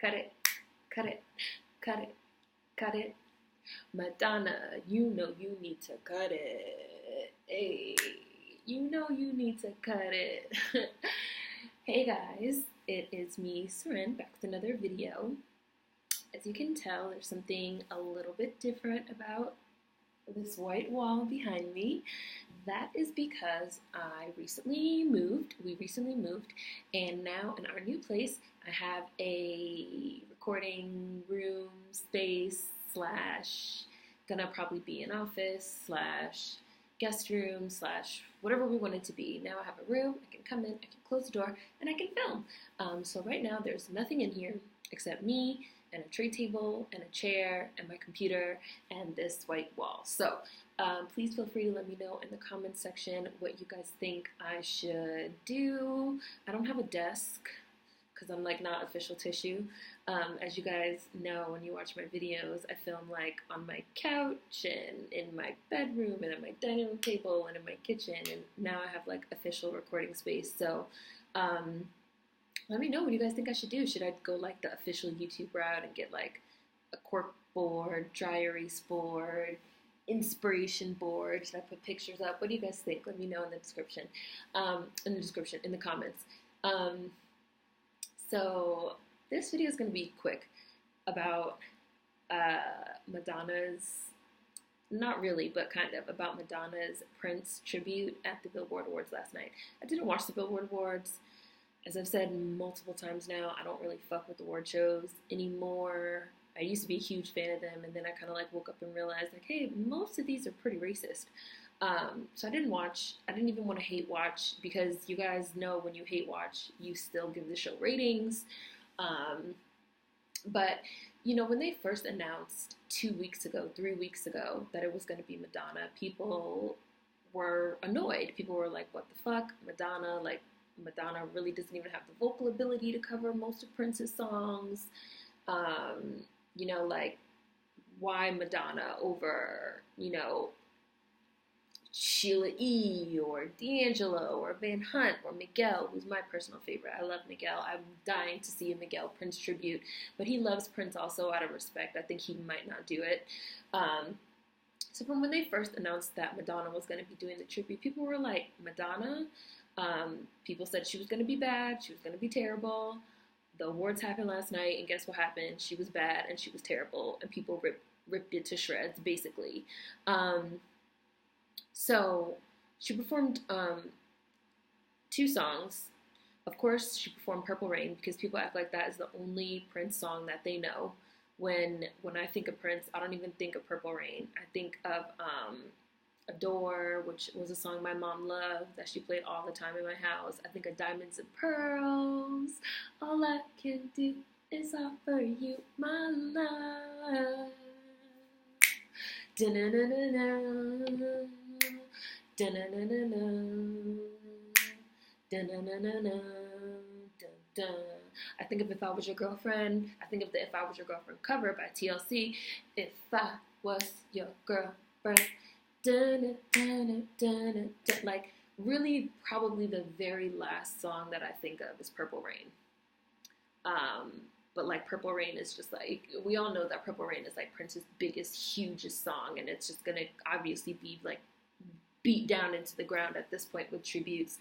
cut it, cut it, cut it, cut it. Madonna, you know you need to cut it. Hey, you know you need to cut it. Hey guys, it is me, Seren, back with another video. As you can tell, there's something a little bit different about this white wall behind me. That is because we recently moved, and now in our new place, I have a recording room space slash gonna probably be an office slash guest room slash whatever we want it to be. Now I have a room, I can come in, I can close the door, and I can film. So right now there's nothing in here except me and a tray table and a chair and my computer and this white wall. So please feel free to let me know in the comments section what you guys think I should do. I don't have a desk because I'm like not official tissue. As you guys know, when you watch my videos, I film like on my couch and in my bedroom and at my dining room table and in my kitchen, and now I have like official recording space. So let me know what you guys think I should do. Should I go like the official YouTube route and get like a cork board, dry erase board, inspiration board? Should I put pictures up? What do you guys think? Let me know in the description. In the comments. So this video is going to be quick about Madonna's, not really, but kind of, about Madonna's Prince tribute at the Billboard Awards last night. I didn't watch the Billboard Awards. As I've said multiple times now, I don't really fuck with award shows anymore. I used to be a huge fan of them, and then I kind of like woke up and realized like, hey, most of these are pretty racist. So I didn't watch. I didn't even want to hate watch, because you guys know when you hate watch, you still give the show ratings. But you know, when they first announced 3 weeks ago, that it was going to be Madonna, people were annoyed. People were like, what the fuck? Madonna, like, Madonna really doesn't even have the vocal ability to cover most of Prince's songs. You know, like, why Madonna over, you know, Sheila E. or D'Angelo or Van Hunt or Miguel, who's my personal favorite. I love Miguel. I'm dying to see a Miguel Prince tribute, but he loves Prince also out of respect. I think he might not do it. So from when they first announced that Madonna was going to be doing the tribute, people were like, Madonna? People said she was going to be bad, she was going to be terrible. The awards happened last night, and guess what happened? She was bad and she was terrible, and people ripped it to shreds, basically. So she performed 2 songs. Of course, she performed Purple Rain, because people act like that is the only Prince song that they know. When I think of Prince, I don't even think of Purple Rain. I think of Adore, which was a song my mom loved that she played all the time in my house. I think of Diamonds and Pearls. All I can do is offer you my love. Da-na-na-na-na. Da-na-na-na-na. Da-na-na-na-na. Dun-dun. I think of If I Was Your Girlfriend. I think of the If I Was Your Girlfriend cover by TLC. If I was your girlfriend. Dun, dun, dun, dun, dun. Like, really, probably the very last song that I think of is Purple Rain. But like, Purple Rain is just like, we all know that Purple Rain is like Prince's biggest, hugest song, and it's just gonna obviously be like beat down into the ground at this point with tributes.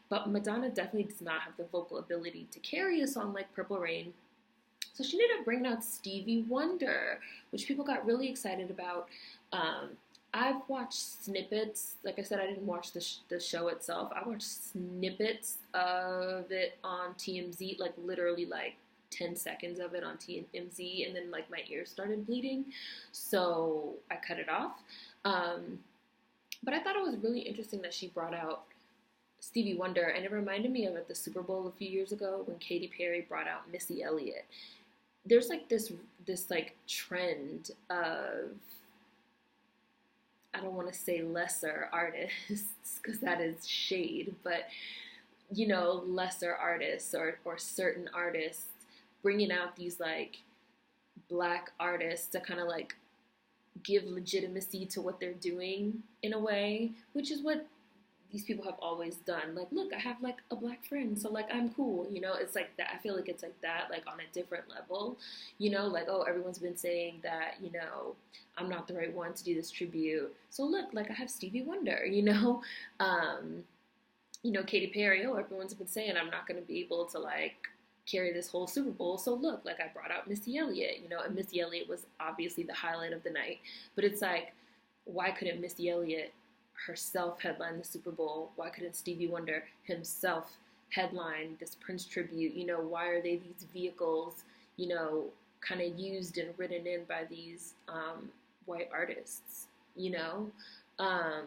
But Madonna definitely does not have the vocal ability to carry a song like Purple Rain. So she ended up bringing out Stevie Wonder, which people got really excited about. I've watched snippets. Like I said, I didn't watch the show itself. I watched snippets of it on TMZ, like literally like 10 seconds of it on TMZ, and then like my ears started bleeding, so I cut it off. But I thought it was really interesting that she brought out Stevie Wonder, and it reminded me of at the Super Bowl a few years ago when Katy Perry brought out Missy Elliott. There's like this like trend of, I don't want to say lesser artists, because that is shade, but, you know, lesser artists or certain artists bringing out these, like, black artists to kind of, like, give legitimacy to what they're doing in a way, which is what these people have always done. Like, look, I have like a black friend, so like I'm cool, you know. It's like that. I feel like it's like that, like on a different level, you know. Like, oh, everyone's been saying that, you know, I'm not the right one to do this tribute. So look, like I have Stevie Wonder, you know. Um, you know, Katy Perry. Oh, everyone's been saying I'm not going to be able to like carry this whole Super Bowl. So look, like I brought out Missy Elliott, you know, and Missy Elliott was obviously the highlight of the night. But it's like, why couldn't Missy Elliott herself headline the Super Bowl? Why couldn't Stevie Wonder himself headline this Prince tribute? You know, why are they these vehicles, you know, kind of used and ridden in by these white artists, you know? Um,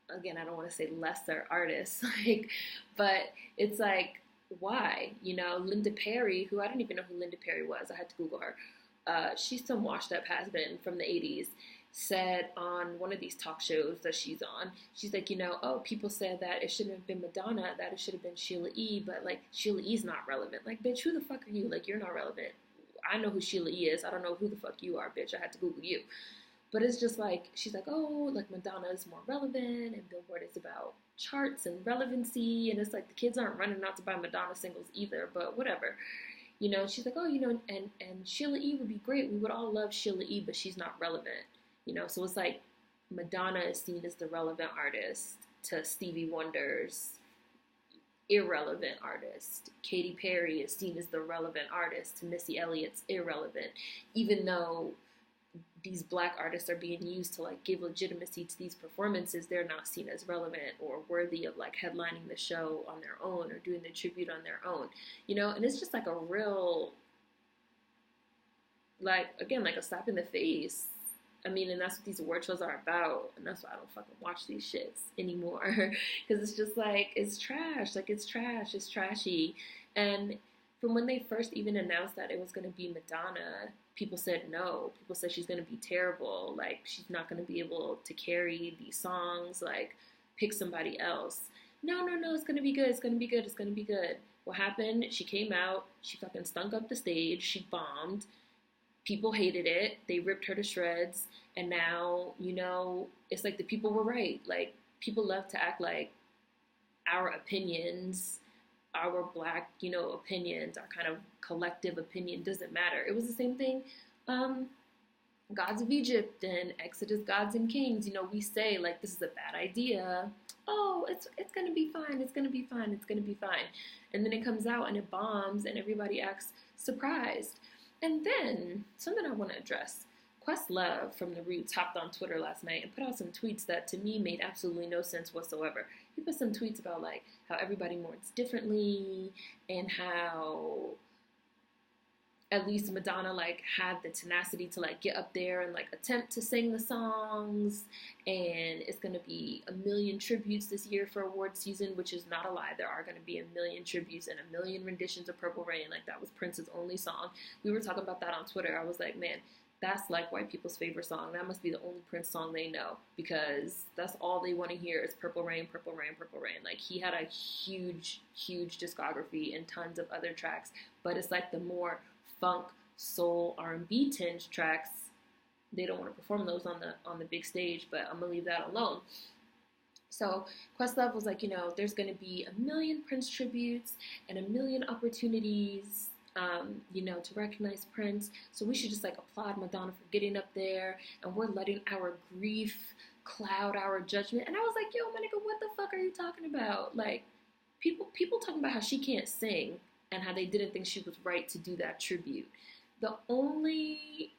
Again, I don't want to say lesser artists, like, but it's like, why? You know, Linda Perry, who I didn't even know who Linda Perry was. I had to Google her. She's some washed up has been from the 80s, said on one of these talk shows that she's on, she's like, you know, oh, people said that it shouldn't have been Madonna, that it should have been Sheila E., but like Sheila E.'s not relevant. Like, bitch, who the fuck are you? Like, you're not relevant. I know who Sheila E. is. I don't know who the fuck you are, bitch. I had to Google you. But it's just like, she's like, oh, like Madonna is more relevant and Billboard is about charts and relevancy. And it's like the kids aren't running out to buy Madonna singles either, but whatever. You know, she's like, oh, you know, and Sheila E. would be great. We would all love Sheila E., but she's not relevant. You know, so it's like Madonna is seen as the relevant artist to Stevie Wonder's irrelevant artist. Katy Perry is seen as the relevant artist to Missy Elliott's irrelevant, even though these black artists are being used to like give legitimacy to these performances. They're not seen as relevant or worthy of like headlining the show on their own or doing the tribute on their own, you know. And it's just like a real, like, again, like a slap in the face. I mean, and that's what these award shows are about, and that's why I don't fucking watch these shits anymore, because it's just like, it's trash, like it's trash, it's trashy. And from when they first even announced that it was going to be Madonna, people said no. People said she's going to be terrible. Like, she's not going to be able to carry these songs. Like, pick somebody else. No, no, no, it's going to be good. It's going to be good. It's going to be good. What happened? She came out. She fucking stunk up the stage. She bombed. People hated it. They ripped her to shreds. And now, you know, it's like the people were right. Like, people love to act like our opinions, our black, you know, opinions, our kind of collective opinion doesn't matter. It was the same thing, Gods of Egypt and Exodus, Gods and Kings. You know, we say like, this is a bad idea. Oh, it's gonna be fine. It's gonna be fine. It's gonna be fine. And then it comes out and it bombs and everybody acts surprised. And then something I want to address. Questlove from The Roots hopped on Twitter last night and put out some tweets that to me made absolutely no sense whatsoever. He put some tweets about like how everybody mourns differently and how at least Madonna like had the tenacity to like get up there and like attempt to sing the songs, and it's gonna be a million tributes this year for award season, which is not a lie. There are gonna be a million tributes and a million renditions of Purple Rain. Like, that was Prince's only song. We were talking about that on Twitter. I was like, man, that's like white people's favorite song. That must be the only Prince song they know, because that's all they want to hear is Purple Rain, Purple Rain, Purple Rain. Like, he had a huge, huge discography and tons of other tracks, but it's like the more funk, soul, R&B tinged tracks, they don't want to perform those on the big stage, but I'm gonna leave that alone. So Questlove was like, you know, there's gonna be a million Prince tributes and a million opportunities, you know, to recognize Prince. So we should just like applaud Madonna for getting up there, and we're letting our grief cloud our judgment. And I was like, yo, my nigga, what the fuck are you talking about? Like, people talking about how she can't sing and how they didn't think she was right to do that tribute. The only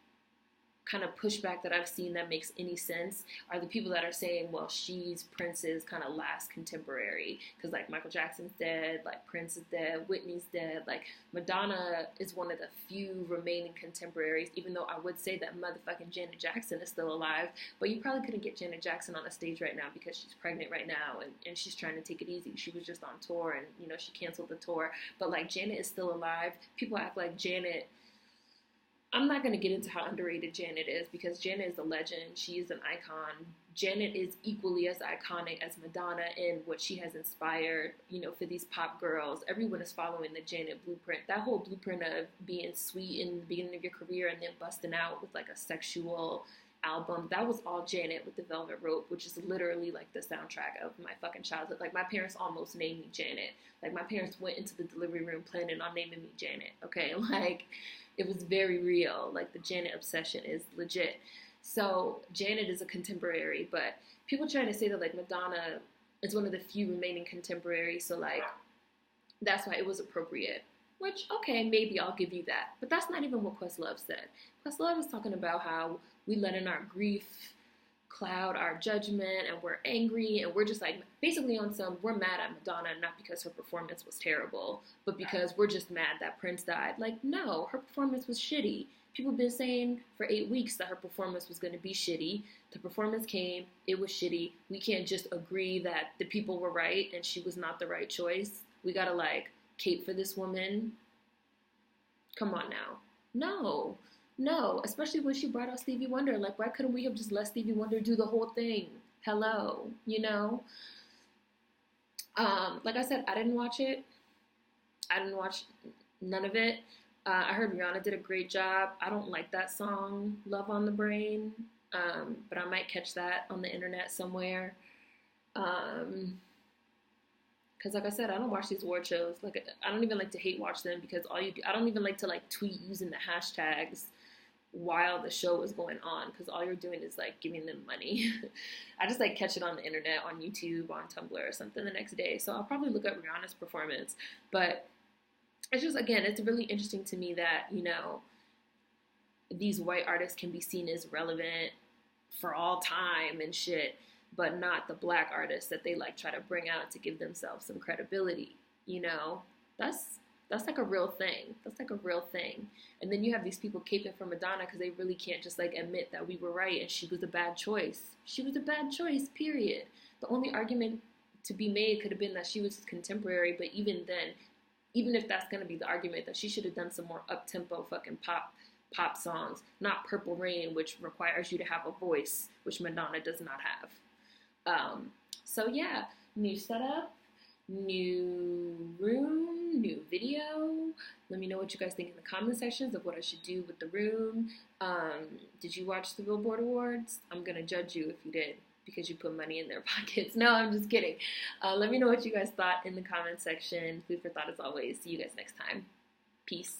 kind of pushback that I've seen that makes any sense are the people that are saying, well, she's Prince's kind of last contemporary, because like Michael Jackson's dead, like Prince is dead, Whitney's dead, like Madonna is one of the few remaining contemporaries, even though I would say that motherfucking Janet Jackson is still alive, but you probably couldn't get Janet Jackson on a stage right now because she's pregnant right now, and she's trying to take it easy. She was just on tour, and you know, she canceled the tour, but like Janet is still alive. People act like Janet, I'm not going to get into how underrated Janet is, because Janet is a legend. She is an icon. Janet is equally as iconic as Madonna in what she has inspired, you know, for these pop girls. Everyone is following the Janet blueprint. That whole blueprint of being sweet in the beginning of your career and then busting out with like a sexual album, that was all Janet with the Velvet Rope, which is literally like the soundtrack of my fucking childhood. Like my parents almost named me Janet. Like my parents went into the delivery room planning on naming me Janet. Okay, like it was very real. Like the Janet obsession is legit. So Janet is a contemporary, but people trying to say that like Madonna is one of the few remaining contemporaries. So like that's why it was appropriate. Which, okay, maybe I'll give you that. But that's not even what Questlove said. Questlove is talking about how we let in our grief cloud our judgment and we're angry and we're just like, basically on some, we're mad at Madonna not because her performance was terrible, but because we're just mad that Prince died. Like, no, her performance was shitty. People have been saying for 8 weeks that her performance was going to be shitty. The performance came, it was shitty. We can't just agree that the people were right and she was not the right choice. We gotta like, cape for this woman. Come on now. No, especially when she brought out Stevie Wonder. Like, why couldn't we have just let Stevie Wonder do the whole thing? Hello, you know? Like I said, I didn't watch it. I didn't watch none of it. I heard Rihanna did a great job. I don't like that song, Love on the Brain, but I might catch that on the internet somewhere. Because like I said, I don't watch these award shows. Like I don't even like to hate watch them because I don't even like to like tweet using the hashtags while the show is going on because all you're doing is like giving them money. I just like catch it on the internet, on YouTube, on Tumblr or something the next day. So I'll probably look up Rihanna's performance. But it's just, again, it's really interesting to me that, you know, these white artists can be seen as relevant for all time and shit, but not the black artists that they like try to bring out to give themselves some credibility. You know, that's like a real thing. That's like a real thing. And then you have these people caping for Madonna because they really can't just like admit that we were right and she was a bad choice. She was a bad choice, period. The only argument to be made could have been that she was contemporary, but even then, even if that's going to be the argument, that she should have done some more up-tempo fucking pop songs, not Purple Rain, which requires you to have a voice, which Madonna does not have. So yeah, new setup, new room, new video. Let me know what you guys think in the comment sections of what I should do with the room. Did you watch the Billboard Awards? I'm gonna judge you if you did because you put money in their pockets. No, I'm just kidding. Let me know what you guys thought in the comment section. Food for thought as always. See you guys next time. Peace.